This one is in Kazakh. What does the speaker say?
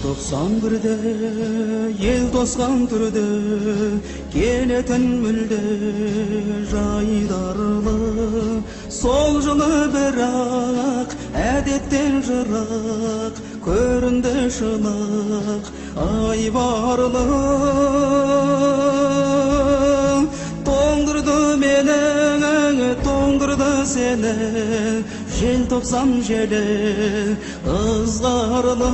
91'de ел тосқан түрде келетін мүлде жайдарлы сол жылы бірақ әдеттен жырақ көрінді шынық айбарлы тоңдырды мені тоңдырды сені желтоқсан желі ызғарлы